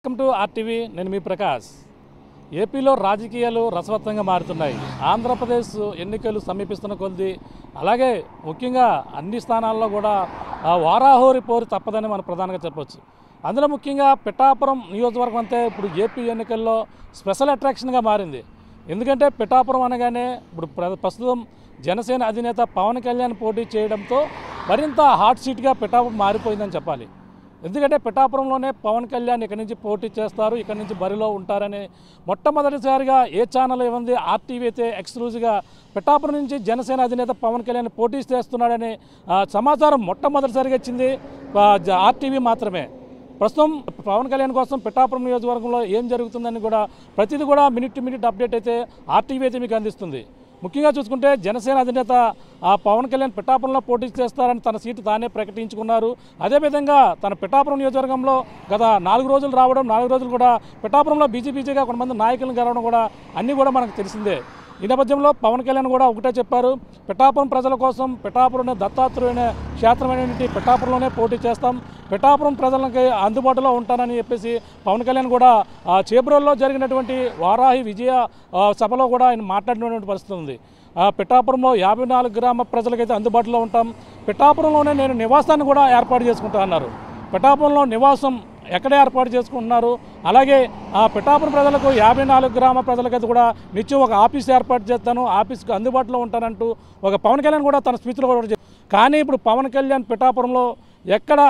Welcome to RTV. నేను మీ ప్రకాష్. ఏపీలో రాజకీయాలు రసవత్తంగా మారుతున్నాయి. ఆంధ్రప్రదేశ్ ఎన్నికలు సమీపిస్తున్న కొద్దీ అలాగే ముఖ్యంగా అన్ని స్థానాల్లో కూడా వారాహోరి పోరు తప్పదని మనం ప్రధానంగా చెప్పవచ్చు. అందులో ముఖ్యంగా పిఠాపురం నియోజకవర్గం అంతే ఇప్పుడు ఏపీ ఎన్నికల్లో స్పెషల్ అట్రాక్షన్గా మారింది. ఎందుకంటే పిఠాపురం అనగానే ఇప్పుడు ప్రస్తుతం జనసేన అధినేత పవన్ కళ్యాణ్ పోటీ చేయడంతో మరింత హాట్ సీట్గా పిఠాపురం మారిపోయిందని చెప్పాలి. ఎందుకంటే పిఠాపురంలోనే పవన్ కళ్యాణ్ ఇక్కడి నుంచి పోటీ చేస్తారు, ఇక్కడి నుంచి బరిలో ఉంటారని మొట్టమొదటిసారిగా ఏ ఛానల్ ఏముంది, ఆర్టీవీ అయితే ఎక్స్క్లూజివ్గా పిఠాపురం నుంచి జనసేన అధినేత పవన్ కళ్యాణ్ పోటీ చేస్తున్నాడని సమాచారం మొట్టమొదటిసారిగా ఇచ్చింది ఆర్టీవీ మాత్రమే. ప్రస్తుతం పవన్ కళ్యాణ్ కోసం పిఠాపురం నియోజకవర్గంలో ఏం జరుగుతుందని కూడా ప్రతిదీ కూడా మినిట్ టు మినిట్ అప్డేట్ అయితే ఆర్టీవీ అయితే మీకు అందిస్తుంది. ముఖ్యంగా చూసుకుంటే జనసేన అధినేత పవన్ కళ్యాణ్ పిఠాపురంలో పోటీ చేస్తారని తన సీటు తానే ప్రకటించుకున్నారు. అదేవిధంగా తన పిఠాపురం నియోజకవర్గంలో గత 4 రోజులు రావడం, 4 రోజులు కూడా పిఠాపురంలో బీజేపీగా కొంతమంది నాయకులను గెలవడం కూడా అన్నీ కూడా మనకు తెలిసిందే. ఈ నేపథ్యంలో పవన్ కళ్యాణ్ కూడా ఒకటే చెప్పారు, పిఠాపురం ప్రజల కోసం పిఠాపురం దత్తాత్రేయుని క్షేత్రమైనటువంటి పిఠాపురంలోనే పోటీ చేస్తాం, పిఠాపురం ప్రజలకి అందుబాటులో ఉంటానని చెప్పేసి పవన్ కళ్యాణ్ కూడా చేబ్రోల్లో జరిగినటువంటి వారాహి విజయ సభలో కూడా ఆయన మాట్లాడినటువంటి పరిస్థితి ఉంది. పిఠాపురంలో 54 గ్రామ ప్రజలకైతే అందుబాటులో ఉంటాం, పిఠాపురంలోనే నేను నివాసాన్ని కూడా ఏర్పాటు చేసుకుంటా అన్నారు. పిఠాపురంలో నివాసం ఎక్కడ ఏర్పాటు చేసుకుంటున్నారు, అలాగే పిఠాపురం ప్రజలకు 54 గ్రామ ప్రజలకైతే కూడా నిత్యం ఒక ఆఫీస్ ఏర్పాటు చేస్తాను, ఆఫీస్కి అందుబాటులో ఉంటానంటూ ఒక పవన్ కళ్యాణ్ కూడా తన స్పీచ్లో కూడా. కానీ ఇప్పుడు పవన్ కళ్యాణ్ పిఠాపురంలో ఎక్కడ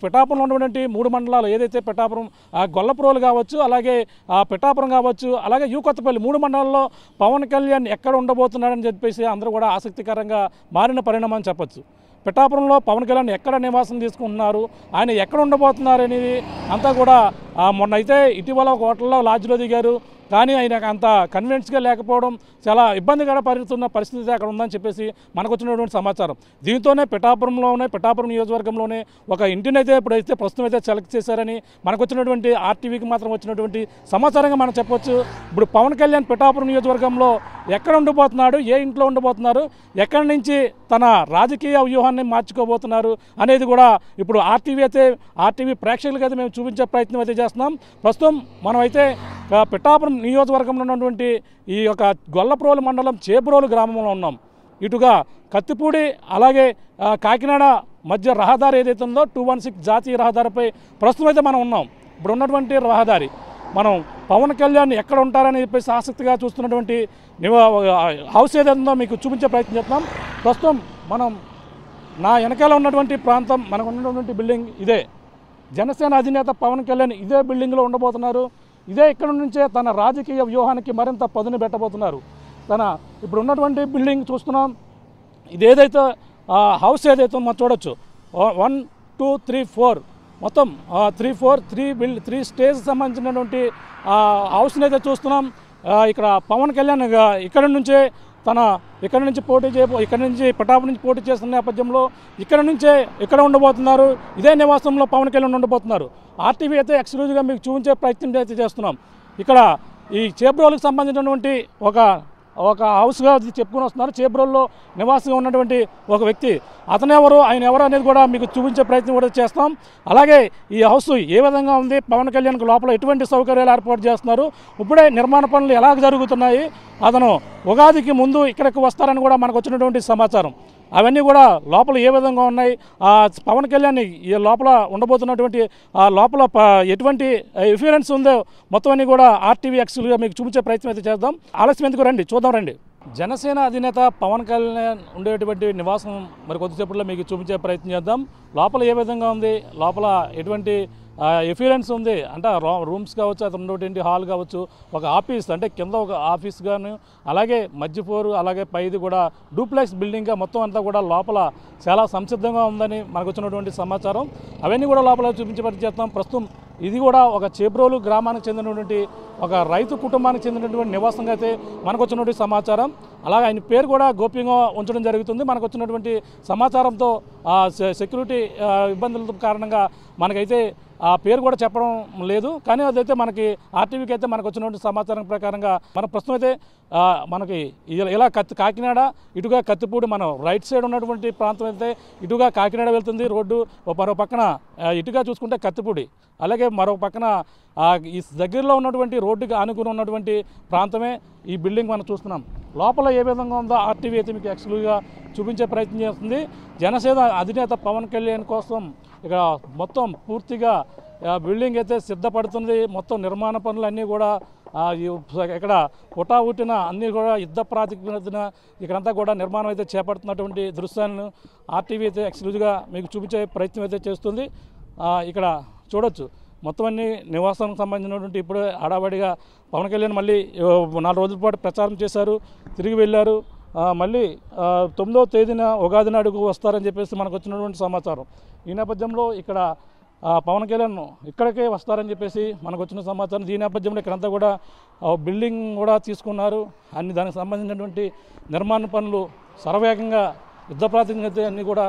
పిఠాపురంలో ఉన్నటువంటి 3 మండలాలు ఏదైతే పిఠాపురం గొల్లప్రోలు కావచ్చు, అలాగే పిఠాపురం కావచ్చు, అలాగే కొత్తపల్లి 3 మండలాల్లో పవన్ కళ్యాణ్ ఎక్కడ ఉండబోతున్నాడని చెప్పేసి అందరూ కూడా ఆసక్తికరంగా మారిన పరిణామం అని చెప్పచ్చు. పిఠాపురంలో పవన్ కళ్యాణ్ ఎక్కడ నివాసం తీసుకుంటున్నారు, ఆయన ఎక్కడ ఉండబోతున్నారు అనేది అంతా కూడా మొన్న అయితే ఇటీవల ఒక హోటల్లో లాడ్జ్లో దిగారు, కానీ ఆయన అంత కన్విన్స్గా లేకపోవడం చాలా ఇబ్బందిగా పడుతున్న పరిస్థితి అక్కడ ఉందని చెప్పేసి మనకు వచ్చినటువంటి సమాచారం. దీంతోనే పిఠాపురం నియోజకవర్గంలోనే ఒక ఇంటిని అయితే ఇప్పుడైతే ప్రస్తుతం అయితే సెలెక్ట్ చేశారని మనకు వచ్చినటువంటి ఆర్టీవీకి మాత్రం వచ్చినటువంటి సమాచారంగా మనం చెప్పొచ్చు. ఇప్పుడు పవన్ కళ్యాణ్ పిఠాపురం నియోజకవర్గంలో ఎక్కడ ఉండబోతున్నాడు, ఏ ఇంట్లో ఉండబోతున్నారు, ఎక్కడి నుంచి తన రాజకీయ వ్యూహాన్ని మార్చుకోబోతున్నారు అనేది కూడా ఇప్పుడు ఆర్టీవీ ప్రేక్షకులకి అయితే మేము చూపించే ప్రయత్నం అయితే చేస్తున్నాం. ప్రస్తుతం మనమైతే పిఠాపురం నియోజకవర్గంలో ఉన్నటువంటి ఈ యొక్క గొల్లప్రోలు మండలం చేబ్రోలు గ్రామంలో ఉన్నాం. ఇటుగా కత్తిపూడి అలాగే కాకినాడ మధ్య రహదారి ఏదైతే ఉందో 216 జాతీయ రహదారిపై ప్రస్తుతం అయితే మనం ఉన్నాం. ఇప్పుడు ఉన్నటువంటి రహదారి మనం పవన్ కళ్యాణ్ ఎక్కడ ఉంటారని చెప్పేసి ఆసక్తిగా చూస్తున్నటువంటి హౌస్ ఏదైతుందో మీకు చూపించే ప్రయత్నం చేస్తున్నాం. ప్రస్తుతం మనం నా వెనకాల ఉన్నటువంటి ప్రాంతం, మనకు ఉన్నటువంటి బిల్డింగ్ ఇదే. జనసేన అధినేత పవన్ కళ్యాణ్ ఇదే బిల్డింగ్లో ఉండబోతున్నారు. ఇక్కడ నుంచే తన రాజకీయ వ్యూహానికి మరింత పదును పెట్టబోతున్నారు. ఇప్పుడు ఉన్నటువంటి బిల్డింగ్ చూస్తున్నాం, ఇది ఏదైతే హౌస్ ఏదైతే మనం చూడొచ్చు 1 2 3 4 మొత్తం 3 స్టేజ్ సంబంధించినటువంటి హౌస్ని అయితే చూస్తున్నాం. ఇక్కడ పవన్ కళ్యాణ్ ఇక్కడ నుంచి పిఠాపురం నుంచి పోటీ చేస్తున్న నేపథ్యంలో ఇక్కడ ఉండబోతున్నారు. ఇదే నివాసంలో పవన్ కళ్యాణ్ ఉండబోతున్నారు. ఆర్టీవీ అయితే ఎక్స్క్లూజివ్గా మీకు చూపించే ప్రయత్నం అయితే చేస్తున్నాం. ఇక్కడ ఈ చేబ్రోలుకు సంబంధించినటువంటి ఒక హౌస్గా చెప్పుకుని వస్తున్నారు. చేబ్రోల్లో నివాసంగా ఉన్నటువంటి ఒక వ్యక్తి, ఆయన ఎవరు అనేది కూడా మీకు చూపించే ప్రయత్నం కూడా చేస్తాం. అలాగే ఈ హౌస్ ఏ విధంగా ఉంది, పవన్ కళ్యాణ్కి లోపల ఎటువంటి సౌకర్యాలు ఏర్పాటు చేస్తున్నారు, ఇప్పుడే నిర్మాణ పనులు ఎలా జరుగుతున్నాయి, అతను ఉగాదికి ముందు ఇక్కడికి వస్తారని కూడా మనకు వచ్చినటువంటి సమాచారం. అవన్నీ కూడా లోపల ఏ విధంగా ఉన్నాయి, పవన్ కళ్యాణ్ ఈ లోపల ఉండబోతున్నటువంటి లోపల ఎటువంటి ఎఫిరెన్స్ ఉందో మొత్తం అన్ని కూడా ఆర్టీవీ ఎక్స్క్లూజివ్గా మీకు చూపించే ప్రయత్నం అయితే చేద్దాం. ఆలస్యం ఎందుకు, రండి చూద్దాం రండి. జనసేన అధినేత పవన్ కళ్యాణ్ ఉండేటువంటి నివాసం మరి కొద్దిసేపట్లో మీకు చూపించే ప్రయత్నం చేద్దాం. లోపల ఏ విధంగా ఉంది, లోపల ఎటువంటి ఎఫిరెన్స్ ఉంది అంటే రూమ్స్ కావచ్చు, అతను ఉండేటువంటి హాల్ కావచ్చు, ఒక ఆఫీస్ అంటే కింద ఒక ఆఫీస్ గాను, అలాగే మధ్య ఫ్లోర్, అలాగే పైది కూడా డూప్లెక్స్ బిల్డింగ్గా మొత్తం అంతా కూడా లోపల చాలా సంసిద్ధంగా ఉందని మనకు వచ్చినటువంటి సమాచారం. అవన్నీ కూడా లోపల చూపించబడి చేస్తాం. ప్రస్తుతం ఇది కూడా ఒక చేబ్రోలు గ్రామానికి చెందినటువంటి ఒక రైతు కుటుంబానికి చెందినటువంటి నివాసంగా అయితే మనకు వచ్చినటువంటి సమాచారం. అలాగే ఆయన పేరు కూడా గోప్యంగా ఉంచడం జరుగుతుంది. మనకు వచ్చినటువంటి సమాచారంతో సెక్యూరిటీ ఇబ్బందుల కారణంగా మనకైతే ఆ పేరు కూడా చెప్పడం లేదు. కానీ అదైతే మనకి ఆర్టీవీకి అయితే మనకు వచ్చినటువంటి సమాచారం ప్రకారంగా మన ప్రస్తుతం అయితే మనకి ఇలా కాకినాడ ఇటుగా కత్తిపూడి మనం రైట్ సైడ్ ఉన్నటువంటి ప్రాంతం అయితే ఇటుగా కాకినాడ వెళ్తుంది రోడ్డు. మరో పక్కన ఇటుగా చూసుకుంటే కత్తిపూడి, అలాగే మరో పక్కన ఈ దగ్గరలో ఉన్నటువంటి రోడ్డుకి ఆనుకుని ఉన్నటువంటి ప్రాంతమే ఈ బిల్డింగ్ మనం చూస్తున్నాం. లోపల ఏ విధంగా ఉందో ఆర్టీవీ అయితే మీకు ఎక్స్క్లూజివ్గా చూపించే ప్రయత్నం చేస్తుంది. జనసేన అధినేత పవన్ కళ్యాణ్ కోసం ఇక్కడ మొత్తం పూర్తిగా బిల్డింగ్ అయితే సిద్ధపడుతుంది. మొత్తం నిర్మాణ పనులన్నీ కూడా ఇక్కడ పుట్టిన అన్నీ కూడా యుద్ధ ప్రాతిపదికన ఇక్కడంతా కూడా నిర్మాణం అయితే చేపడుతున్నటువంటి దృశ్యాలను ఆర్టీవీ అయితే ఎక్స్క్లూజివ్గా మీకు చూపించే ప్రయత్నం అయితే చేస్తుంది. ఇక్కడ చూడొచ్చు మొత్తం అన్ని నివాసానికి సంబంధించినటువంటి ఇప్పుడే హడావడిగా పవన్ కళ్యాణ్ మళ్ళీ 4 రోజుల పాటు ప్రచారం చేశారు, తిరిగి వెళ్ళారు. మళ్ళీ 9వ తేదీన ఉగాది నాడుకు వస్తారని చెప్పేసి మనకు వచ్చినటువంటి సమాచారం. ఈ నేపథ్యంలో ఇక్కడ పవన్ కళ్యాణ్ ఇక్కడికే వస్తారని చెప్పేసి మనకు వచ్చిన సమాచారం. ఈ నేపథ్యంలో ఇక్కడంతా కూడా బిల్డింగ్ కూడా తీసుకున్నారు. దానికి సంబంధించినటువంటి నిర్మాణ పనులు శరవేగంగా యుద్ధ ప్రాతినిధ్యం అన్నీ కూడా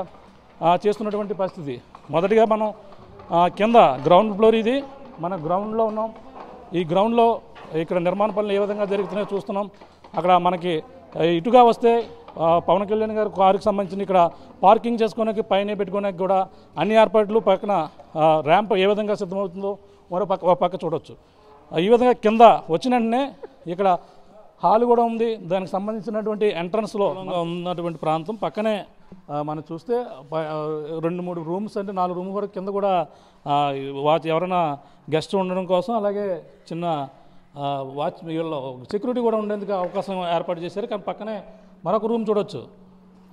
చేస్తున్నటువంటి పరిస్థితి. మొదటిగా మనం కింద గ్రౌండ్ ఫ్లోర్, ఇది మన గ్రౌండ్లో ఉన్నాం. ఈ గ్రౌండ్లో ఇక్కడ నిర్మాణ పనులు ఏ విధంగా జరుగుతున్నాయో చూస్తున్నాం. అక్కడ మనకి ఇటుగా వస్తే పవన్ కళ్యాణ్ గారు కారుకి సంబంధించిన ఇక్కడ పార్కింగ్ చేసుకోవడానికి పైన పెట్టుకోవడానికి కూడా అన్ని ఏర్పాట్లు, పక్కన ర్యాంప్ ఏ విధంగా సిద్ధమవుతుందో మరో పక్క చూడవచ్చు. ఈ విధంగా కింద వచ్చిన వెంటనే ఇక్కడ హాల్ కూడా ఉంది. దానికి సంబంధించినటువంటి ఎంట్రన్స్లో ఉన్నటువంటి ప్రాంతం పక్కనే మనం చూస్తే 2-3 రూమ్స్ అంటే 4 రూమ్ వరకు కింద కూడా ఎవరైనా గెస్ట్ ఉండడం కోసం, అలాగే చిన్న వాచ్ సెక్యూరిటీ కూడా ఉండేందుకు అవకాశం ఏర్పాటు చేశారు. కానీ పక్కనే మరొక రూమ్ చూడొచ్చు.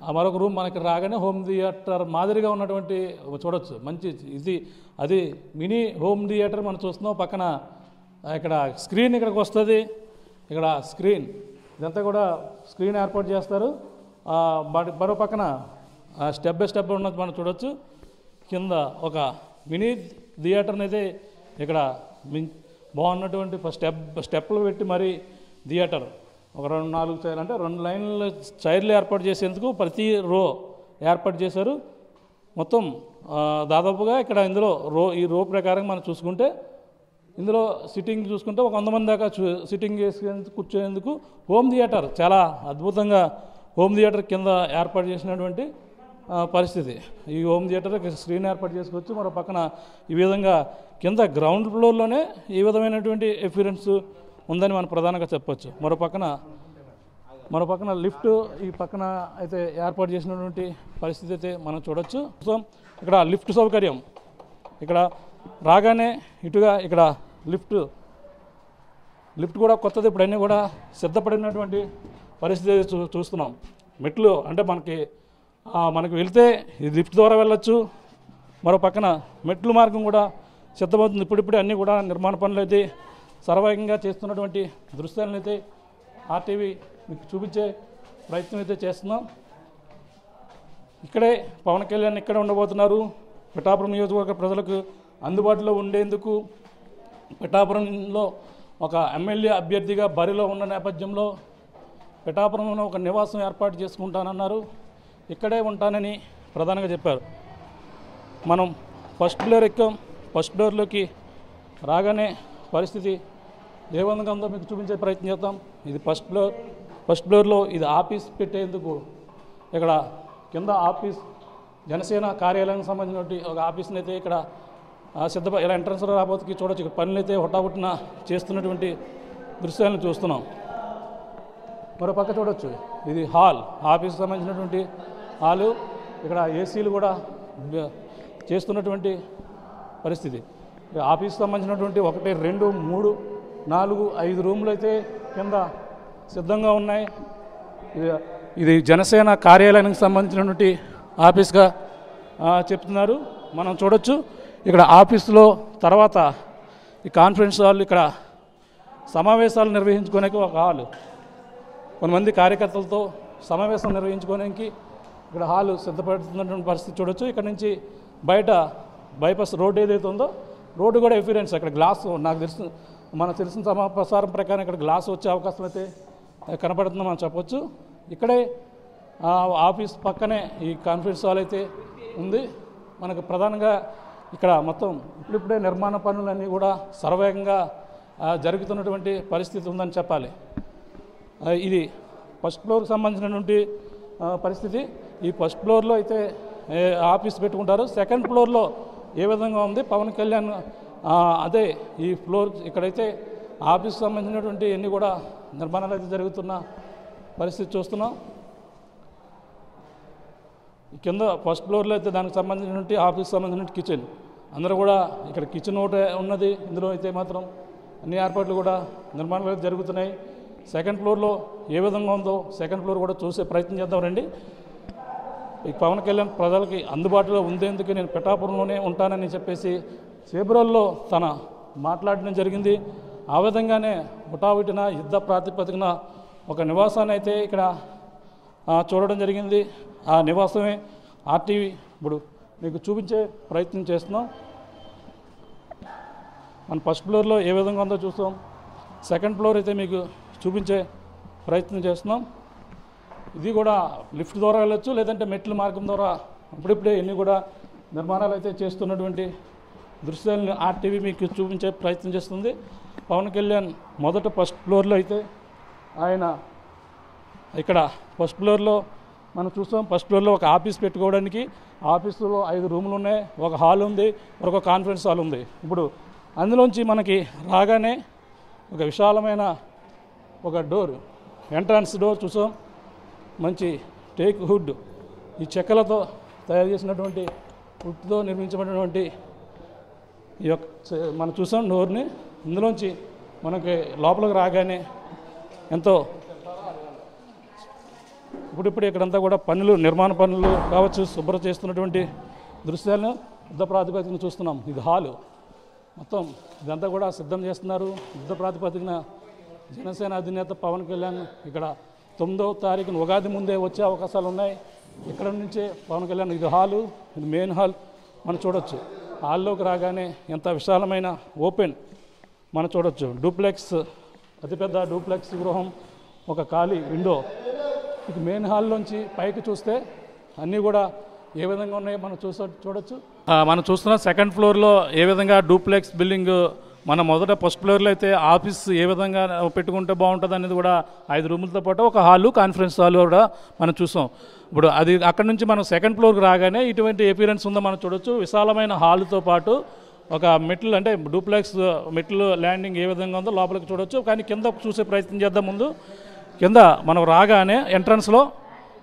ఆ మరొక రూమ్ మనకి రాగానే హోమ్ థియేటర్ మాదిరిగా ఉన్నటువంటి చూడొచ్చు. మంచి అది మినీ హోమ్ థియేటర్ మనం చూస్తున్నాం. పక్కన ఇక్కడ స్క్రీన్ ఇక్కడికి వస్తుంది. ఇక్కడ స్క్రీన్ ఇదంతా కూడా స్క్రీన్ ఏర్పాటు చేస్తారు. మరో పక్కన స్టెప్ బై స్టెప్ ఉన్నది మనం చూడొచ్చు. కింద ఒక మినీ థియేటర్ని అయితే ఇక్కడ బాగున్నటువంటి స్టెప్లు పెట్టి మరీ థియేటర్ ఒక 2-4 చైర్లు అంటే 2 లైన్ల చైర్లు ఏర్పాటు చేసేందుకు ప్రతి రో ఏర్పాటు చేశారు. మొత్తం దాదాపుగా ఇక్కడ ఇందులో ఈ రో ప్రకారం మనం చూసుకుంటే ఇందులో సిట్టింగ్ చూసుకుంటే ఒక 100 మంది దాకా సిట్టింగ్ చేసేందుకు కూర్చునేందుకు హోమ్ థియేటర్ చాలా అద్భుతంగా హోమ్ థియేటర్ కింద ఏర్పాటు చేసినటువంటి పరిస్థితి. ఈ హోమ్ థియేటర్ స్క్రీన్ ఏర్పాటు చేసుకోవచ్చు. మరో పక్కన ఈ విధంగా కింద గ్రౌండ్ ఫ్లోర్లోనే ఈ విధమైనటువంటి ఎఫిరెన్స్ ఉందని మనం ప్రధానంగా చెప్పవచ్చు. మరో పక్కన లిఫ్ట్ ఈ పక్కన అయితే ఏర్పాటు చేసినటువంటి పరిస్థితి అయితే మనం చూడొచ్చు. సో ఇక్కడ లిఫ్ట్ సౌకర్యం ఇక్కడ రాగానే ఇటుగా ఇక్కడ లిఫ్ట్ కూడా కొత్తది ఇప్పుడన్నీ కూడా సిద్ధపడినటువంటి పరిస్థితి చూస్తున్నాం. మెట్లు అంటే మనకి వెళ్తే ఈ లిఫ్ట్ ద్వారా వెళ్ళొచ్చు. మరో పక్కన మెట్లు మార్గం కూడా సిద్ధమవుతుంది. ఇప్పుడిప్పుడే అన్నీ కూడా నిర్మాణ పనులు అయితే సర్వేగంగా చేస్తున్నటువంటి దృశ్యాలను అయితే ఆర్టీవీ మీకు చూపించే ప్రయత్నం అయితే చేస్తున్నాం. ఇక్కడే పవన్ కళ్యాణ్ ఇక్కడ ఉండబోతున్నారు. పిఠాపురం నియోజకవర్గ ప్రజలకు అందుబాటులో ఉండేందుకు పిఠాపురంలో ఒక ఎమ్మెల్యే అభ్యర్థిగా బరిలో ఉన్న నేపథ్యంలో పిఠాపురంలో ఒక నివాసం ఏర్పాటు చేసుకుంటానన్నారు. ఇక్కడే ఉంటానని ప్రధానంగా చెప్పారు. మనం ఫస్ట్ ఫ్లోర్ ఎక్కాం. ఫస్ట్ ఫ్లోర్లోకి రాగానే పరిస్థితి ఏ విధంగా ఉందో మీకు చూపించే ప్రయత్నం చేద్దాం. ఇది ఫస్ట్ ఫ్లోర్లో ఇది ఆఫీస్ పెట్టేందుకు ఇక్కడ కింద ఆఫీస్ జనసేన కార్యాలయానికి సంబంధించినటువంటి ఒక ఆఫీస్ని అయితే ఇక్కడ ఇలా ఎంట్రన్స్ రాబోతుకి చూడొచ్చు. ఇక్కడ పనులు అయితే హుటాహుటిన చేస్తున్నటువంటి దృశ్యాలను చూస్తున్నాం. మరో పక్క చూడొచ్చు ఇది హాల్, ఆఫీస్కి సంబంధించినటువంటి హాలు. ఇక్కడ ఏసీలు కూడా చేస్తున్నటువంటి పరిస్థితి. ఆఫీస్కి సంబంధించినటువంటి 1, 2, 3, 4, 5 రూములు అయితే కింద సిద్ధంగా ఉన్నాయి. ఇది జనసేన కార్యాలయానికి సంబంధించినటువంటి ఆఫీస్గా చెప్తున్నారు. మనం చూడొచ్చు ఇక్కడ ఆఫీసులో తర్వాత ఈ కాన్ఫరెన్స్ హాల్, ఇక్కడ సమావేశాలు నిర్వహించుకోవడానికి ఒక హాలు, కొంతమంది కార్యకర్తలతో సమావేశం నిర్వహించుకోవడానికి ఇక్కడ హాలు సిద్ధపడుతున్నటువంటి పరిస్థితి చూడొచ్చు. ఇక్కడ నుంచి బయట బైపాస్ రోడ్డు ఏదైతే ఉందో రోడ్డు కూడా ఎఫిరెన్స్ అక్కడ గ్లాస్ మనకు తెలిసిన ప్రసారం ప్రకారం ఇక్కడ గ్లాస్ వచ్చే అవకాశం అయితే కనపడుతుందో మనం చెప్పొచ్చు. ఇక్కడే ఆఫీస్ పక్కనే ఈ కాన్ఫరెన్స్ హాల్ అయితే ఉంది. మనకు ప్రధానంగా ఇక్కడ మొత్తం ఇప్పుడిప్పుడే నిర్మాణ పనులన్నీ కూడా శరవేగంగా జరుగుతున్నటువంటి పరిస్థితి ఉందని చెప్పాలి. ఇది ఫస్ట్ ఫ్లోర్కి సంబంధించినటువంటి పరిస్థితి. ఈ ఫస్ట్ ఫ్లోర్లో అయితే ఆఫీస్ పెట్టుకుంటారు. సెకండ్ ఫ్లోర్లో ఏ విధంగా ఉంది పవన్ కళ్యాణ్ అదే ఈ ఫ్లోర్ ఇక్కడైతే ఆఫీస్కి సంబంధించినటువంటి అన్నీ కూడా నిర్మాణాలు అయితే జరుగుతున్న పరిస్థితి చూస్తున్నాం. కింద ఫస్ట్ ఫ్లోర్లో అయితే దానికి సంబంధించినటువంటి ఆఫీస్కి సంబంధించిన కిచెన్ అందరూ కూడా ఇక్కడ కిచెన్ ఒకటే ఉన్నది. ఇందులో అయితే మాత్రం అన్ని ఏర్పాట్లు కూడా నిర్మాణాలు జరుగుతున్నాయి. సెకండ్ ఫ్లోర్లో ఏ విధంగా ఉందో సెకండ్ ఫ్లోర్ కూడా చూసే ప్రయత్నం చేద్దాం రండి. ఈ పవన్ కళ్యాణ్ ప్రజలకి అందుబాటులో ఉండేందుకు నేను పిఠాపురంలోనే ఉంటానని చెప్పేసి ఫిబ్రవరిలో తన మాట్లాడడం జరిగింది. ఆ విధంగానే ముఠావిటిన యుద్ధ ప్రాతిపదికన ఒక నివాసాన్ని అయితే ఇక్కడ చూడడం జరిగింది. ఆ నివాసమే ఆర్టీవీ ఇప్పుడు మీకు చూపించే ప్రయత్నం చేస్తున్నాం. మన ఫస్ట్ ఫ్లోర్లో ఏ విధంగా ఉందో చూస్తాం. సెకండ్ ఫ్లోర్ అయితే మీకు చూపించే ప్రయత్నం చేస్తున్నాం. ఇది కూడా లిఫ్ట్ ద్వారా వెళ్ళొచ్చు, లేదంటే మెట్ల మార్గం ద్వారా ఇప్పుడిప్పుడే ఎన్ని కూడా నిర్మాణాలు అయితే చేస్తున్నటువంటి దృశ్యాలను ఆర్టీవీ మీకు చూపించే ప్రయత్నం చేస్తుంది. పవన్ కళ్యాణ్ మొదట ఫస్ట్ ఫ్లోర్లో అయితే ఆయన ఇక్కడ ఫస్ట్ ఫ్లోర్లో మనం చూస్తాం. ఫస్ట్ ఫ్లోర్లో ఒక ఆఫీస్ పెట్టుకోవడానికి ఆఫీసులో 5 రూములు ఉన్నాయి, ఒక హాల్ ఉంది, మరొక కాన్ఫరెన్స్ హాల్ ఉంది. ఇప్పుడు అందులోంచి మనకి రాగానే ఒక విశాలమైన ఒక డోర్ ఎంట్రన్స్ డోర్ చూసాం. మంచి టేక్ వుడ్ ఈ చెక్కలతో తయారు చేసినటువంటి వుడ్తో నిర్మించబడినటువంటి ఈ యొక్క మనం చూసాం డోర్ని. ఇందులోంచి మనకి లోపలికి రాగానే ఎంతో ఇప్పుడిప్పుడు ఇక్కడంతా కూడా పనులు నిర్మాణ పనులు కావచ్చు శుభ్రం చేస్తున్నటువంటి దృశ్యాలను యుద్ధ ప్రాతిపదికన చూస్తున్నాం. ఇది హాలు మొత్తం ఇదంతా కూడా సిద్ధం చేస్తున్నారు. యుద్ధ ప్రాతిపదికన జనసేన అధినేత పవన్ కళ్యాణ్ ఇక్కడ 9వ తారీఖున ఉగాది ముందే వచ్చే అవకాశాలు ఉన్నాయి. ఇక్కడ నుంచే పవన్ కళ్యాణ్ ఇది హాలు, ఇది మెయిన్ హాల్ మనం చూడొచ్చు. హాల్లోకి రాగానే ఎంత విశాలమైన ఓపెన్ మనం చూడొచ్చు. డూప్లెక్స్ అతిపెద్ద డూప్లెక్స్ గృహం, ఒక ఖాళీ విండో. ఇది మెయిన్ హాల్లోంచి పైకి చూస్తే అన్నీ కూడా ఏ విధంగా ఉన్నాయో మనం చూడొచ్చు. మనం చూస్తున్న సెకండ్ ఫ్లోర్లో ఏ విధంగా డూప్లెక్స్ బిల్డింగ్ మన మొదట ఫస్ట్ ఫ్లోర్లో అయితే ఆఫీస్ ఏ విధంగా పెట్టుకుంటే బాగుంటుంది అనేది కూడా 5 రూములతో పాటు ఒక హాలు కాన్ఫరెన్స్ హాల్ కూడా మనం చూసాం. ఇప్పుడు అది అక్కడ నుంచి మనం సెకండ్ ఫ్లోర్కి రాగానే ఇటువంటి ఎపిరెన్స్ ఉందో మనం చూడొచ్చు. విశాలమైన హాలుతో పాటు ఒక మెట్లు అంటే డూప్లెక్స్ మెట్లు ల్యాండింగ్ ఏ విధంగా ఉందో లోపలికి చూడొచ్చు. కానీ కింద చూసే ప్రయత్నం చేద్దాం. ముందు కింద మనం రాగానే ఎంట్రన్స్లో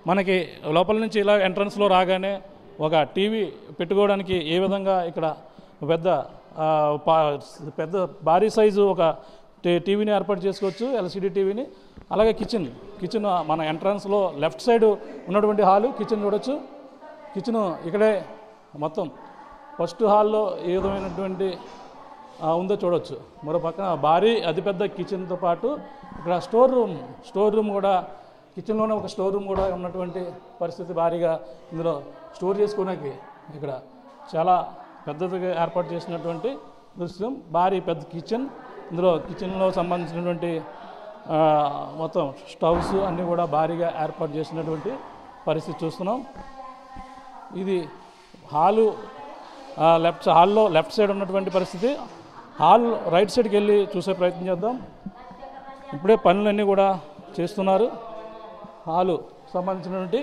మనకి లోపల నుంచి ఇలా ఎంట్రన్స్లో రాగానే ఒక టీవీ పెట్టుకోవడానికి ఏ విధంగా ఇక్కడ పెద్ద భారీ సైజు ఒక టీవీని ఏర్పాటు చేసుకోవచ్చు, ఎల్సిడి టీవీని. అలాగే కిచెన్ మన ఎంట్రన్స్లో లెఫ్ట్ సైడ్ ఉన్నటువంటి హాలు కిచెన్ చూడొచ్చు. కిచెన్ ఇక్కడే మొత్తం ఫస్ట్ హాల్లో ఏ విధమైనటువంటి ఉందో చూడొచ్చు. మరో పక్కన భారీ అతిపెద్ద కిచెన్తో పాటు ఇక్కడ స్టోర్ రూమ్ కూడా కిచెన్లోనే ఒక స్టోర్ రూమ్ కూడా ఉన్నటువంటి పరిస్థితి. భారీగా ఇందులో స్టోర్ చేసుకోవడానికి ఇక్కడ చాలా పెద్దదిగా ఏర్పాటు చేసినటువంటి దృశ్యం. భారీ పెద్ద కిచెన్, ఇందులో కిచెన్లో సంబంధించినటువంటి మొత్తం స్టవ్స్ అన్నీ కూడా భారీగా ఏర్పాటు చేసినటువంటి పరిస్థితి చూస్తున్నాం. ఇది హాల్లో లెఫ్ట్ సైడ్ ఉన్నటువంటి పరిస్థితి. హాల్ రైట్ సైడ్కి వెళ్ళి చూసే ప్రయత్నం చేద్దాం. ఇప్పుడే పనులన్నీ కూడా చేస్తున్నారు. హాలు సంబంధించినటువంటి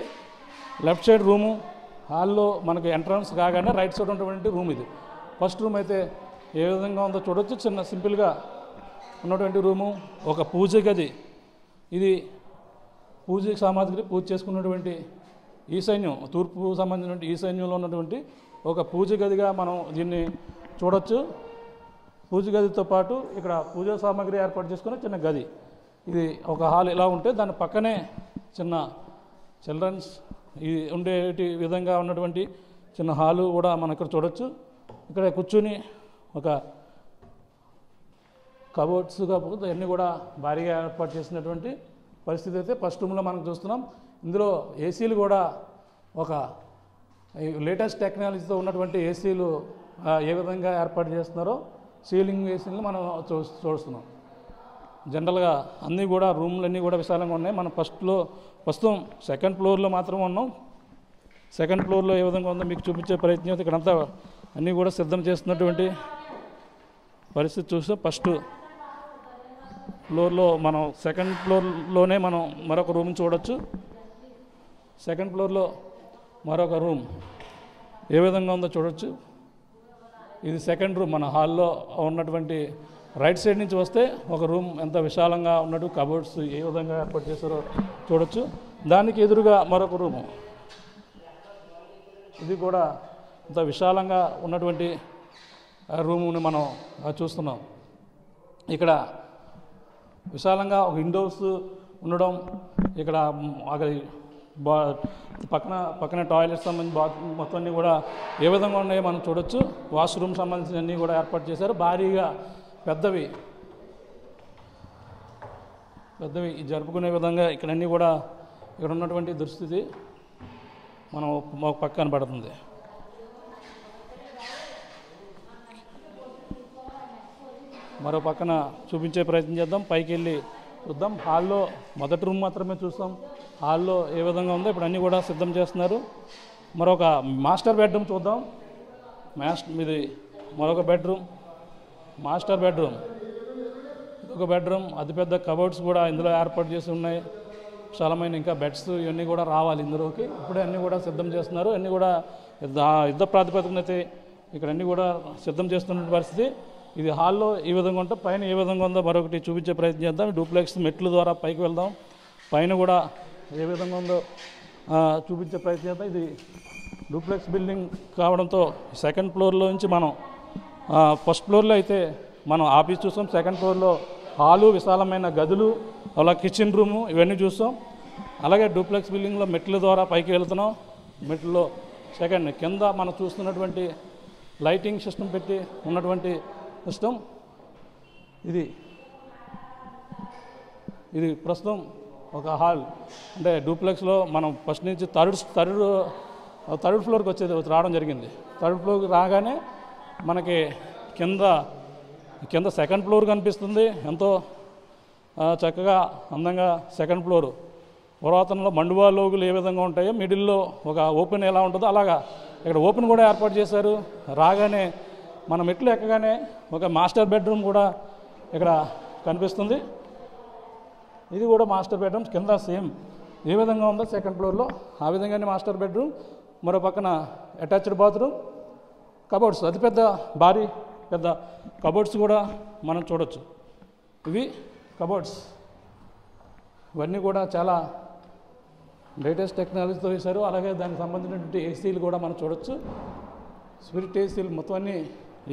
లెఫ్ట్ సైడ్ రూము, హాల్లో మనకి ఎంట్రన్స్ కాగానే రైట్ సైడ్ ఉన్నటువంటి రూమ్ ఇది. ఫస్ట్ రూమ్ అయితే ఏ విధంగా ఉందో చూడొచ్చు. చిన్న సింపుల్గా ఉన్నటువంటి రూము, ఒక పూజ గది. ఇది పూజకి సామాగ్రి పూజ చేసుకున్నటువంటి ఈశాన్యం, తూర్పు సంబంధించినటువంటి ఈశాన్యంలో ఉన్నటువంటి ఒక పూజ గదిగా మనం దీన్ని చూడొచ్చు. పూజ గదితో పాటు ఇక్కడ పూజా సామాగ్రి ఏర్పాటు చేసుకున్న చిన్న గది. ఇది ఒక హాల్ ఇలా ఉంటే దాని పక్కనే చిన్న చిల్డ్రన్స్ ఇది ఉండేటి విధంగా ఉన్నటువంటి చిన్న హాలు కూడా మనం ఇక్కడ చూడొచ్చు. ఇక్కడ కూర్చుని ఒక కబోర్డ్స్గా అన్నీ కూడా భారీగా ఏర్పాటు చేసినటువంటి పరిస్థితి అయితే ఫస్ట్ రూమ్లో మనం చూస్తున్నాం. ఇందులో ఏసీలు కూడా ఒక లేటెస్ట్ టెక్నాలజీతో ఉన్నటువంటి ఏసీలు ఏ విధంగా ఏర్పాటు చేస్తున్నారో సీలింగ్ ఏసీలు మనం చూస్తున్నాం. జనరల్గా అన్నీ కూడా రూమ్లన్నీ కూడా విశాలంగా ఉన్నాయి. మనం ప్రస్తుతం సెకండ్ ఫ్లోర్లో మాత్రం ఉన్నాం. సెకండ్ ఫ్లోర్లో ఏ విధంగా ఉందో మీకు చూపించే ప్రయత్నం. ఇక్కడంతా అన్నీ కూడా సిద్ధం చేస్తున్నటువంటి పరిస్థితి చూస్తే ఫస్ట్ ఫ్లోర్లో మనం సెకండ్ ఫ్లోర్లోనే మనం మరొక రూమ్ చూడొచ్చు. సెకండ్ ఫ్లోర్లో మరొక రూమ్ ఏ విధంగా ఉందో చూడొచ్చు. ఇది సెకండ్ రూమ్. మన హాల్లో ఉన్నటువంటి రైట్ సైడ్ నుంచి వస్తే ఒక రూమ్ ఎంత విశాలంగా ఉన్నట్టు కబోర్డ్స్ ఏ విధంగా ఏర్పాటు చేశారో చూడొచ్చు. దానికి ఎదురుగా మరొక రూము, ఇది కూడా ఇంత విశాలంగా ఉన్నటువంటి రూముని మనం చూస్తున్నాం. ఇక్కడ విశాలంగా ఒక విండోస్ ఉండడం, ఇక్కడ పక్కన టాయిలెట్స్ సంబంధించి బాత్రూమ్ మొత్తం అన్నీ కూడా ఏ విధంగా ఉన్నాయో మనం చూడొచ్చు. వాష్రూమ్ సంబంధించిన అన్నీ కూడా ఏర్పాటు చేశారు. భారీగా పెద్దవి జరుపుకునే విధంగా ఇక్కడ అన్నీ కూడా ఇక్కడ ఉన్నటువంటి దుస్థితి మనం పక్కన పడుతుంది. మరో పక్కన చూపించే ప్రయత్నం చేద్దాం. పైకి వెళ్ళి చూద్దాం. హాల్లో మొదటి రూమ్ మాత్రమే చూస్తాం. హాల్లో ఏ విధంగా ఉందో ఇప్పుడు అన్నీ కూడా సిద్ధం చేస్తున్నారు. మరొక మాస్టర్ బెడ్రూమ్ చూద్దాం. ఇది మరొక బెడ్రూమ్, మాస్టర్ బెడ్రూమ్. ఒక బెడ్రూమ్, అతిపెద్ద కబోర్డ్స్ కూడా ఇందులో ఏర్పాటు చేసి ఉన్నాయి. విశాలమైన ఇంకా బెడ్స్ ఇవన్నీ కూడా రావాలి ఇందులోకి. ఇప్పుడే అన్నీ కూడా సిద్ధం చేస్తున్నారు. అన్నీ కూడా యుద్ధ ప్రాతిపదికన అయితే ఇక్కడ అన్నీ కూడా సిద్ధం చేస్తున్న పరిస్థితి. ఇది హాల్లో ఈ విధంగా ఉంటే పైన ఏ విధంగా ఉందో మరొకటి చూపించే ప్రయత్నం చేద్దాం. డూప్లెక్స్ మెట్ల ద్వారా పైకి వెళ్దాం. పైన కూడా ఏ విధంగా ఉందో చూపించే ప్రయత్నం చేద్దాం. ఇది డూప్లెక్స్ బిల్డింగ్ కావడంతో సెకండ్ ఫ్లోర్లో నుంచి మనం ఫస్ట్ ఫ్లోర్లో అయితే మనం ఆఫీస్ చూస్తాం. సెకండ్ ఫ్లోర్లో హాలు, విశాలమైన గదులు, అలా కిచెన్ రూము ఇవన్నీ చూస్తాం. అలాగే డూప్లెక్స్ బిల్డింగ్లో మెట్ల ద్వారా పైకి వెళ్తున్నాం. మెట్లలో సెకండ్ కింద మనం చూస్తున్నటువంటి లైటింగ్ సిస్టమ్ పెట్టి ఉన్నటువంటి సిస్టమ్ ఇది ప్రస్తుతం ఒక హాల్. అంటే డూప్లెక్స్లో మనం ఫస్ట్ నుంచి థర్డ్ ఫ్లోర్కి రావడం జరిగింది. థర్డ్ ఫ్లోర్కి రాగానే మనకి కింద సెకండ్ ఫ్లోర్ కనిపిస్తుంది. ఎంతో చక్కగా అందంగా సెకండ్ ఫ్లోరు. పురాతనలో మండువా లోగులు ఏ విధంగా ఉంటాయో మిడిల్లో ఒక ఓపెన్ ఎలా ఉంటుందో అలాగా ఇక్కడ ఓపెన్ కూడా ఏర్పాటు చేశారు. రాగానే మన మెట్లు ఎక్కగానే ఒక మాస్టర్ బెడ్రూమ్ కూడా ఇక్కడ కనిపిస్తుంది. ఇది కూడా మాస్టర్ బెడ్రూమ్. కింద సేమ్ ఏ విధంగా ఉందో సెకండ్ ఫ్లోర్లో ఆ విధంగానే మాస్టర్ బెడ్రూమ్. మరో పక్కన అటాచ్డ్ బాత్రూమ్, కబోర్డ్స్, అతిపెద్ద భారీ పెద్ద కబోర్డ్స్ కూడా మనం చూడొచ్చు. ఇవి కబోర్డ్స్. ఇవన్నీ కూడా చాలా లేటెస్ట్ టెక్నాలజీతో వేశారు. అలాగే దానికి సంబంధించినటువంటి ఏసీలు కూడా మనం చూడొచ్చు. స్పిరిట్ ఏసీలు మొత్తం అన్నీ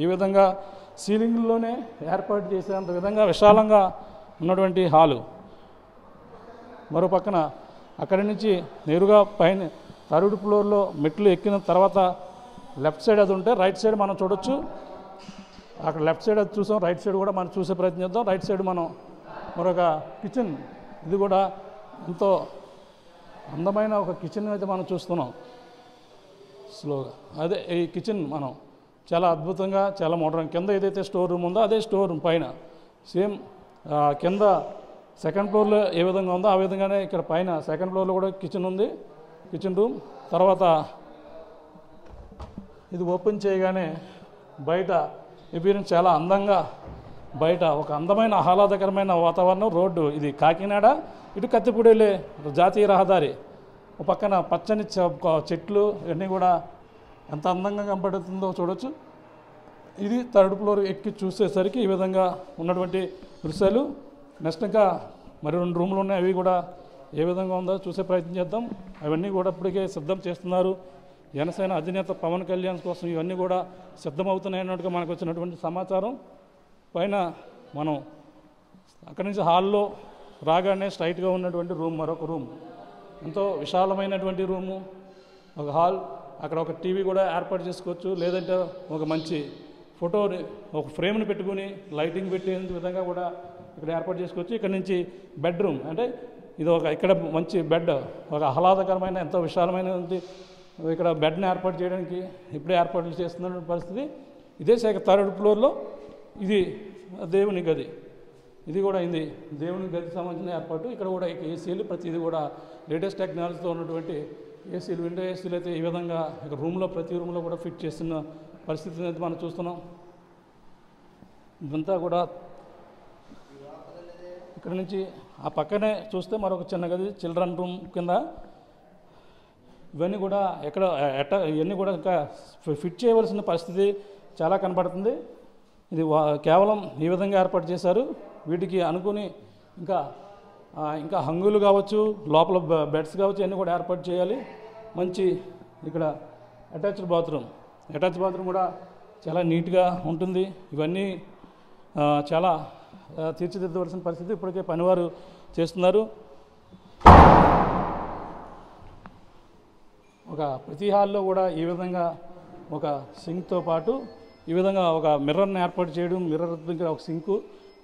ఈ విధంగా సీలింగ్లోనే ఏర్పాటు చేసేంత విధంగా విశాలంగా ఉన్నటువంటి హాలు. మరో పక్కన అక్కడి నుంచి నేరుగా పైన థర్డ్ ఫ్లోర్లో మెట్లు ఎక్కిన తర్వాత లెఫ్ట్ సైడ్ అది ఉంటే రైట్ సైడ్ మనం చూడొచ్చు. అక్కడ లెఫ్ట్ సైడ్ అది చూసాం, రైట్ సైడ్ కూడా మనం చూసే ప్రయత్నం చేద్దాం. రైట్ సైడ్ మనం మరొక కిచెన్, ఇది కూడా ఎంతో అందమైన ఒక కిచెన్ అయితే మనం చూస్తున్నాం స్లోగా. అదే ఈ కిచెన్ మనం చాలా అద్భుతంగా, చాలా మోడర్న్. కింద ఏదైతే స్టోర్ రూమ్ ఉందో అదే స్టోర్ రూమ్ పైన సేమ్ కింద సెకండ్ ఫ్లోర్లో ఏ విధంగా ఉందో ఆ విధంగానే ఇక్కడ పైన సెకండ్ ఫ్లోర్లో కూడా కిచెన్ ఉంది, కిచెన్ రూమ్. తర్వాత ఇది ఓపెన్ చేయగానే బయట ఎపీరియన్స్ చాలా అందంగా, బయట ఒక అందమైన ఆహ్లాదకరమైన వాతావరణం. రోడ్డు ఇది కాకినాడ, ఇటు కత్తిపూడి వెళ్ళే జాతీయ రహదారి. ఒక పక్కన పచ్చని చెట్లు ఇవన్నీ కూడా ఎంత అందంగా కనపడుతుందో చూడొచ్చు. ఇది థర్డ్ ఫ్లోర్ ఎక్కి చూసేసరికి ఈ విధంగా ఉన్నటువంటి దృశ్యాలు. నెక్స్ట్ ఇంకా మరి 2 రూములు ఉన్నాయి, అవి కూడా ఏ విధంగా ఉందో చూసే ప్రయత్నం చేద్దాం. అవన్నీ కూడా ఇప్పటికే సిద్ధం చేస్తున్నారు. జనసేన అధినేత పవన్ కళ్యాణ్ కోసం ఇవన్నీ కూడా సిద్ధమవుతున్నాయన్నట్టుగా మనకు వచ్చినటువంటి సమాచారం. పైన మనం అక్కడి నుంచి హాల్లో రాగానే స్ట్రైట్గా ఉన్నటువంటి రూమ్, మరొక రూమ్, ఎంతో విశాలమైనటువంటి రూము, ఒక హాల్. అక్కడ ఒక టీవీ కూడా ఏర్పాటు చేసుకోవచ్చు. లేదంటే ఒక మంచి ఫోటోని, ఒక ఫ్రేమ్ని పెట్టుకుని లైటింగ్ పెట్టే విధంగా కూడా ఇక్కడ ఏర్పాటు చేసుకోవచ్చు. ఇక్కడ నుంచి బెడ్రూమ్, అంటే ఇది ఇక్కడ మంచి బెడ్, ఒక ఆహ్లాదకరమైన ఎంతో విశాలమైనటువంటి ఇక్కడ బెడ్ని ఏర్పాటు చేయడానికి ఇప్పుడే ఏర్పాట్లు చేస్తున్న పరిస్థితి. ఇదే థర్డ్ ఫ్లోర్లో ఇది దేవుని గది, ఇది కూడా ఇది దేవుని గదికి సంబంధించిన ఏర్పాటు. ఇక్కడ కూడా ఏసీలు ప్రతిదీ కూడా లేటెస్ట్ టెక్నాలజీతో ఉన్నటువంటి ఏసీలు, విండో ఏసీలు అయితే ఈ విధంగా ఇక్కడ రూమ్లో ప్రతి రూమ్లో కూడా ఫిట్ చేస్తున్న పరిస్థితిని అయితే మనం చూస్తున్నాం. ఇదంతా కూడా ఇక్కడ నుంచి ఆ పక్కనే చూస్తే మరొక చిన్న గది చిల్డ్రన్ రూమ్ కింద. ఇవన్నీ కూడా ఇవన్నీ కూడా ఇంకా ఫిట్ చేయవలసిన పరిస్థితి చాలా కనపడుతుంది. ఇది కేవలం ఈ విధంగా ఏర్పాటు చేశారు. వీటికి అనుకుని ఇంకా హంగులు కావచ్చు, లోపల బెడ్స్ కావచ్చు, అన్నీ కూడా ఏర్పాటు చేయాలి. మంచి ఇక్కడ అటాచ్డ్ బాత్రూమ్ కూడా చాలా నీట్గా ఉంటుంది. ఇవన్నీ చాలా తీర్చిదిద్దవలసిన పరిస్థితి ఇప్పటికే పనివారు చేస్తున్నారు. ప్రతి హాల్లో కూడా ఈ విధంగా ఒక సింక్తో పాటు ఈ విధంగా ఒక మిర్రర్ని ఏర్పాటు చేయడం, మిర్రర్ దగ్గర ఒక సింకు.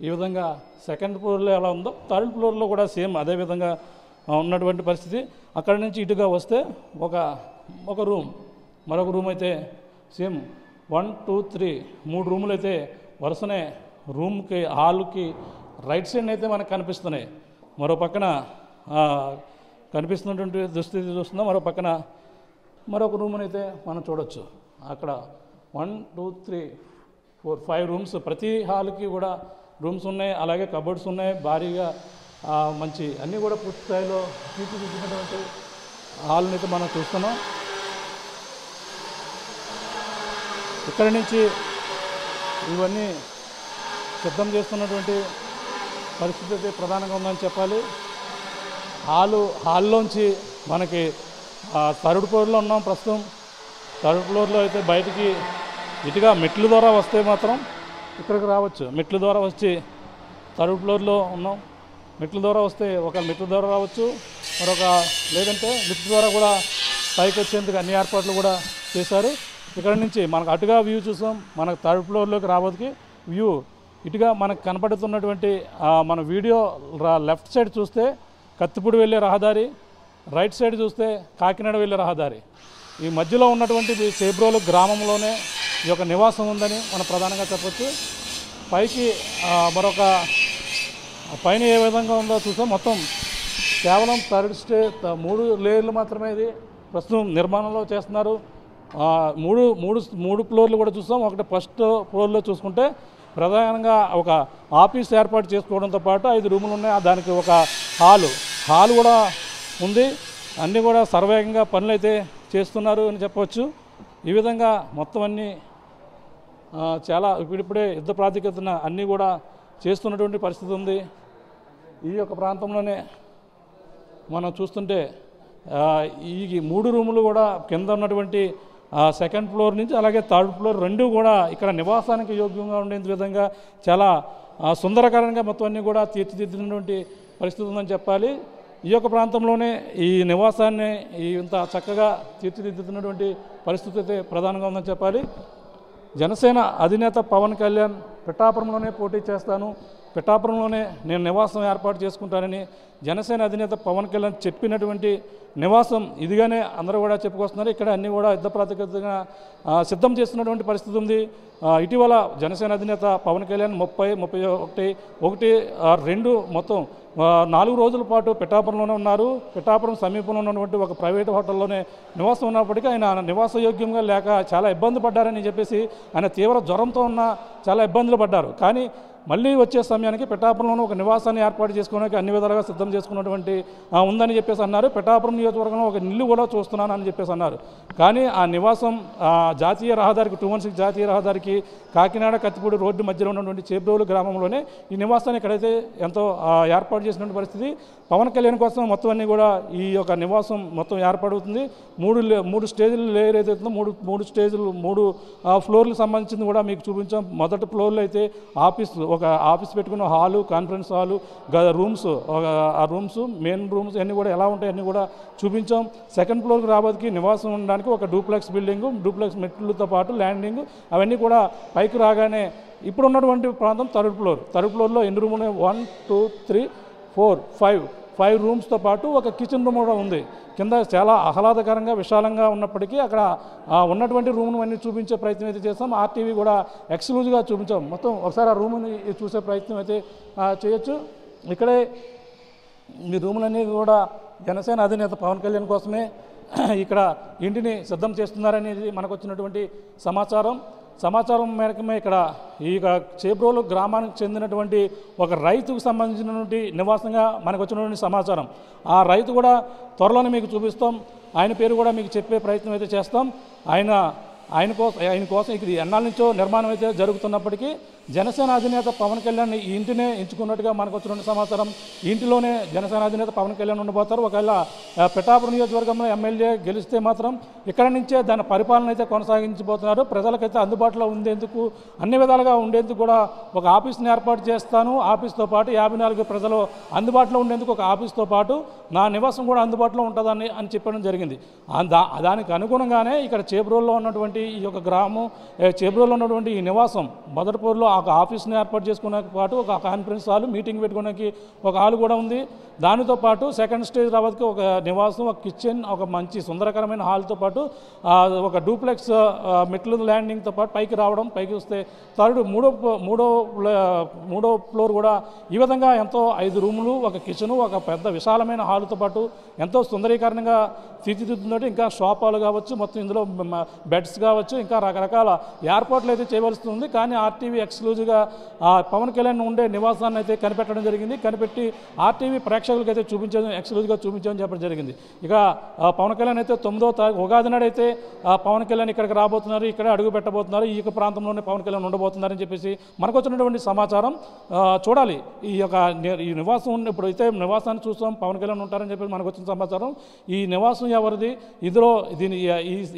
ఈ విధంగా సెకండ్ ఫ్లోర్లో ఎలా ఉందో థర్డ్ ఫ్లోర్లో కూడా సేమ్ అదే విధంగా ఉన్నటువంటి పరిస్థితి. అక్కడి నుంచి ఇటుగా వస్తే ఒక రూమ్, మరొక రూమ్ అయితే సేమ్ 1, 2, 3 3 రూములు అయితే వరుసనే రూమ్కి హాల్కి రైట్ సైడ్ అయితే మనకు కనిపిస్తున్నాయి. మరో పక్కన కనిపిస్తున్నటువంటి దుస్థితి చూస్తున్నాం. మరో పక్కన మరొక రూమ్ని అయితే మనం చూడొచ్చు. అక్కడ 1, 2, 3, 4, 5 రూమ్స్, ప్రతి హాల్కి కూడా రూమ్స్ ఉన్నాయి. అలాగే కబోర్డ్స్ ఉన్నాయి. భారీగా మంచి అన్నీ కూడా పూర్తి స్థాయిలో తీర్చిదిద్దినటువంటి హాల్ని అయితే మనం చూస్తున్నాం. ఇక్కడి నుంచి ఇవన్నీ సిద్ధం చేస్తున్నటువంటి పరిస్థితి అయితే ప్రధానంగా ఉందని చెప్పాలి. హాల్లోంచి మనకి థర్డ్ ఫ్లోర్లో ఉన్నాం ప్రస్తుతం. థర్డ్ ఫ్లోర్లో అయితే బయటికి ఇటుగా మెట్ల ద్వారా వస్తే మాత్రం ఇక్కడికి రావచ్చు. మెట్ల ద్వారా వచ్చి థర్డ్ ఫ్లోర్లో ఉన్నాం. మెట్ల ద్వారా వస్తే మెట్ల ద్వారా రావచ్చు, లేదంటే లిఫ్ట్ ద్వారా కూడా పైకి వచ్చేందుకు అన్ని ఏర్పాట్లు కూడా చేశారు. ఇక్కడ నుంచి మనకు అటుగా వ్యూ చూసాం. మనకు థర్డ్ ఫ్లోర్లోకి రావడానికి వ్యూ ఇటుగా మనకు కనపడుతున్నటువంటి మన వీడియో లెఫ్ట్ సైడ్ చూస్తే కత్తిపూడి వెళ్ళే రహదారి, రైట్ సైడ్ చూస్తే కాకినాడ వెళ్ళే రహదారి. ఈ మధ్యలో ఉన్నటువంటి చేబ్రోలు గ్రామంలోనే ఈ యొక్క నివాసం ఉందని మనం ప్రధానంగా చెప్పచ్చు. పైకి పైన ఏ విధంగా ఉందో చూసాం. మొత్తం కేవలం 3 లేయర్లు మాత్రమే ఇది ప్రస్తుతం నిర్మాణంలో చేస్తున్నారు. 3 ఫ్లోర్లు కూడా చూసాం. ఫస్ట్ ఫ్లోర్లో చూసుకుంటే ప్రధానంగా ఒక ఆఫీస్ ఏర్పాటు చేసుకోవడంతో పాటు 5 రూములు ఉన్నాయి. దానికి ఒక హాల్ కూడా ఉంది. అన్నీ కూడా సర్వేగంగా పనులు అయితే చేస్తున్నారు అని చెప్పవచ్చు. ఈ విధంగా మొత్తం అన్నీ చాలా ఇప్పుడిప్పుడే యుద్ధ ప్రాతిపదికన అన్నీ కూడా చేస్తున్నటువంటి పరిస్థితి ఉంది. ఈ యొక్క ప్రాంతంలోనే మనం చూస్తుంటే ఈ 3 రూములు కూడా కింద ఉన్నటువంటి సెకండ్ ఫ్లోర్ నుంచి అలాగే థర్డ్ ఫ్లోర్ రెండు కూడా ఇక్కడ నివాసానికి యోగ్యంగా ఉండే విధంగా చాలా సుందరకరంగా మొత్తం అన్నీ కూడా తీర్చిదిద్దినటువంటి పరిస్థితి ఉందని చెప్పాలి. ఈ యొక్క ప్రాంతంలోనే ఈ నివాసాన్ని ఇంత చక్కగా తీర్చిదిద్దుతున్నటువంటి పరిస్థితి అయితే ప్రధానంగా ఉందని చెప్పాలి. జనసేన అధినేత పవన్ కళ్యాణ్ పిఠాపురంలోనే పోటీ చేస్తాను, పిఠాపురంలోనే నేను నివాసం ఏర్పాటు చేసుకుంటానని జనసేన అధినేత పవన్ కళ్యాణ్ చెప్పినటువంటి నివాసం ఇదిగానే అందరూ కూడా చెప్పుకొస్తున్నారు. ఇక్కడ అన్నీ కూడా యుద్ధ ప్రాతిపదికగా సిద్ధం చేస్తున్నటువంటి పరిస్థితి ఉంది. ఇటీవల జనసేన అధినేత పవన్ కళ్యాణ్ 30, 31, 2 మొత్తం 4 రోజుల పాటు పిఠాపురంలోనే ఉన్నారు. పిఠాపురం సమీపంలో ఉన్నటువంటి ఒక ప్రైవేట్ హోటల్లోనే నివాసం ఉన్నప్పటికీ ఆయన నివాసయోగ్యంగా లేక చాలా ఇబ్బంది పడ్డారని చెప్పేసి ఆయన తీవ్ర జ్వరంతో చాలా ఇబ్బందులు పడ్డారు. కానీ మళ్ళీ వచ్చే సమయానికి పిఠాపురంలోనూ ఒక నివాసాన్ని ఏర్పాటు చేసుకోవడానికి అన్ని విధాలుగా సిద్ధం చేసుకున్నటువంటి ఉందని చెప్పేసి అన్నారు. పిఠాపురం నియోజకవర్గంలో ఒక ఇల్లు కూడా చూస్తున్నాను అని చెప్పేసి అన్నారు. కానీ ఆ నివాసం జాతీయ రహదారికి 216 జాతీయ రహదారికి కాకినాడ కత్తిపూడి రోడ్డు మధ్యలో ఉన్నటువంటి చేబ్రోలు గ్రామంలోనే ఈ నివాసాన్ని ఇక్కడైతే ఎంతో ఏర్పాటు చేసినటువంటి పరిస్థితి. పవన్ కళ్యాణ్ కోసం మొత్తం అన్నీ కూడా ఈ యొక్క నివాసం మొత్తం ఏర్పడుతుంది. 3 స్టేజ్లు లేయర్ ఏదైతుందో 3 స్టేజ్లు 3 ఫ్లోర్లకు సంబంధించింది కూడా మీకు చూపించాం. మొదటి ఫ్లోర్లో అయితే ఒక ఆఫీస్ పెట్టుకున్న హాలు, కాన్ఫరెన్స్ హాలు, రూమ్స్, ఆ రూమ్స్ మెయిన్ రూమ్స్ అన్నీ కూడా ఎలా ఉంటాయి అన్నీ కూడా చూపించాం. సెకండ్ ఫ్లోర్కి రాబోతుకి నివాసం ఉండడానికి ఒక డూప్లెక్స్ బిల్డింగు, డూప్లెక్స్ మెట్లతో పాటు ల్యాండింగ్ అవన్నీ కూడా పైకి రాగానే ఇప్పుడు ఉన్నటువంటి ప్రాంతం థర్డ్ ఫ్లోర్లో ఎన్ని రూములు 1, 2, 3, 4, 5 రూమ్స్తో పాటు ఒక కిచెన్ రూమ్ కూడా ఉంది. కింద చాలా ఆహ్లాదకరంగా విశాలంగా ఉన్నప్పటికీ అక్కడ ఉన్నటువంటి రూమ్ను అన్నీ చూపించే ప్రయత్నం అయితే చేస్తాం. ఆర్టీవీ కూడా ఎక్స్క్లూజివ్గా చూపించాం. మొత్తం ఒకసారి ఆ రూమ్ని చూసే ప్రయత్నం అయితే చేయొచ్చు. ఇక్కడే ఈ రూములన్నీ కూడా జనసేన అధినేత పవన్ కళ్యాణ్ కోసమే ఇక్కడ ఇంటిని సిద్ధం చేస్తున్నారనేది మనకు వచ్చినటువంటి సమాచారం మేరకమే ఇక్కడ ఈ చేబ్రోలు గ్రామానికి చెందినటువంటి ఒక రైతుకు సంబంధించినటువంటి నివాసంగా మనకు వచ్చినటువంటి సమాచారం. ఆ రైతు కూడా త్వరలోనే మీకు చూపిస్తాం. ఆయన పేరు కూడా మీకు చెప్పే ప్రయత్నం అయితే చేస్తాం. ఆయన కోసం ఇది ఎన్నాళ్ళ నుంచో నిర్మాణం అయితే జరుగుతున్నప్పటికీ జనసేన అధినేత పవన్ కళ్యాణ్ ఈ ఇంటినే ఎంచుకున్నట్టుగా మనకు వచ్చిన సమాచారం. ఈ ఇంటిలోనే జనసేన అధినేత పవన్ కళ్యాణ్ ఉండబోతారు. ఒకవేళ పిఠాపురం నియోజకవర్గంలో ఎమ్మెల్యే గెలిస్తే మాత్రం ఇక్కడ నుంచే దాని పరిపాలన అయితే కొనసాగించబోతున్నారు. ప్రజలకైతే అందుబాటులో ఉండేందుకు అన్ని విధాలుగా ఉండేందుకు కూడా ఒక ఆఫీస్ని ఏర్పాటు చేస్తాను. ఆఫీస్తో పాటు 54 ప్రజలు అందుబాటులో ఉండేందుకు ఒక ఆఫీస్తో పాటు నా నివాసం కూడా అందుబాటులో ఉంటుందని చెప్పడం జరిగింది. దానికి అనుగుణంగానే ఇక్కడ చేబ్రోల్లో ఉన్నటువంటి ఈ యొక్క గ్రామం, చేబ్రోల్లో ఉన్నటువంటి ఈ నివాసం మొదటి ఫ్లోర్లో ఒక ఆఫీస్ని ఏర్పాటు చేసుకునే పాటు ఒక కాన్ఫరెన్స్ హాల్, మీటింగ్ పెట్టుకోవడానికి ఒక హాల్ కూడా ఉంది. దానితో పాటు సెకండ్ స్టేజ్ రావడానికి ఒక నివాసం, ఒక కిచెన్, ఒక మంచి సుందరకరమైన హాల్తో పాటు ఒక డూప్లెక్స్ మెట్లు ల్యాండింగ్తో పాటు పైకి వస్తే మూడో ఫ్లోర్ కూడా ఈ విధంగా ఎంతో 5 రూములు, ఒక కిచెను, ఒక పెద్ద విశాలమైన హాల్తో పాటు ఎంతో సుందరీకరణంగా తీర్చిదిద్దుతున్నట్టు ఇంకా షాపాలు కావచ్చు, మొత్తం ఇందులో బెడ్స్ కావచ్చు, ఇంకా రకరకాల ఏర్పాట్లు అయితే చేయవలసి ఉంది. కానీ ఆర్టీవీ ఎక్స్క్లూజివ్గా పవన్ కళ్యాణ్ ఉండే నివాసాన్ని అయితే కనిపెట్టడం జరిగింది. కనిపెట్టి ఆర్టీవీ ప్రేక్షకులకు అయితే ఎక్స్క్లూజివ్గా చూపించడం చెప్పడం జరిగింది. ఇక పవన్ కళ్యాణ్ అయితే 9వ తారీఖు ఉగాది నాడు అయితే పవన్ కళ్యాణ్ ఇక్కడికి రాబోతున్నారు, ఇక్కడే అడుగు పెట్టబోతున్నారు, ఈ యొక్క ప్రాంతంలోనే పవన్ కళ్యాణ్ ఉండబోతున్నారని చెప్పేసి మనకు వచ్చినటువంటి సమాచారం. చూడాలి ఈ నివాసం ఇప్పుడైతే నివాసాన్ని చూస్తాం, పవన్ కళ్యాణ్ ఉంటారని చెప్పి మనకు వచ్చిన సమాచారం. ఈ నివాసం ఎవరిది, ఇందులో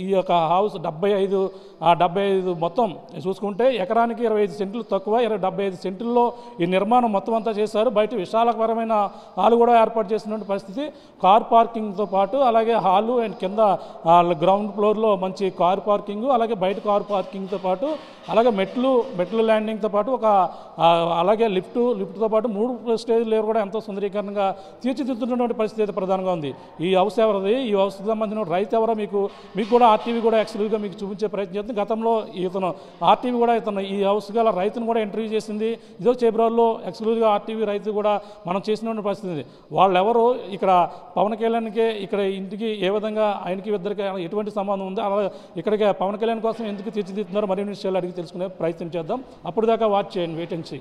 ఈ యొక్క హౌస్ 75 మొత్తం చూసుకుంటే ఎకరానికి 25 సెంట్లు తక్కువ, 75 సెంట్లలో ఈ నిర్మాణం మొత్తం అంతా చేశారు. బయట విశాలకరమైన హాల్ కూడా ఏర్పాటు చేసినటువంటి పరిస్థితి. కార్ పార్కింగ్తో పాటు అలాగే హాలు అండ్ కింద గ్రౌండ్ ఫ్లోర్లో మంచి కార్ పార్కింగ్, అలాగే బయట కార్ పార్కింగ్తో పాటు అలాగే మెట్లు ల్యాండింగ్తో పాటు అలాగే లిఫ్ట్తో పాటు 3 స్టేజ్ లేరు కూడా ఎంతో సుందరీకరణంగా తీర్చిదిద్దుతున్నటువంటి పరిస్థితి అయితే ప్రధానంగా ఉంది. ఈ హౌస్ ఎవరిది, ఈ హౌస్కి సంబంధించిన రైతు ఎవరో మీకు కూడా ఆర్టీవీ కూడా ఎక్స్క్లూజివ్గా మీకు చూపించే ప్రయత్నం చేస్తుంది. గతంలో ఆర్టీవీ కూడా ఈ హౌస్ గల రైతును కూడా ఇంటర్వ్యూ చేసింది. ఇదో చేబ్రోల్లో ఎక్స్క్లూజివ్గా ఆర్టీవీ రైతు కూడా మనం చేసినటువంటి పరిస్థితి. వాళ్ళెవరు ఇక్కడ పవన్ కళ్యాణ్కి ఇక్కడ ఇంటికి ఏ విధంగా ఆయనకి ఇద్దరికి ఎటువంటి సంబంధం ఉంది, అలాగే ఇక్కడికి పవన్ కళ్యాణ్ కోసం ఎందుకు తీర్చిదిద్దుతున్నారో మరిన్ని విషయాలు అడిగి తెలుసుకునే ప్రయత్నం చేద్దాం. అప్పుడు దాకా వాచ్ చేయండి, వెయిట్ అండ్ సీ.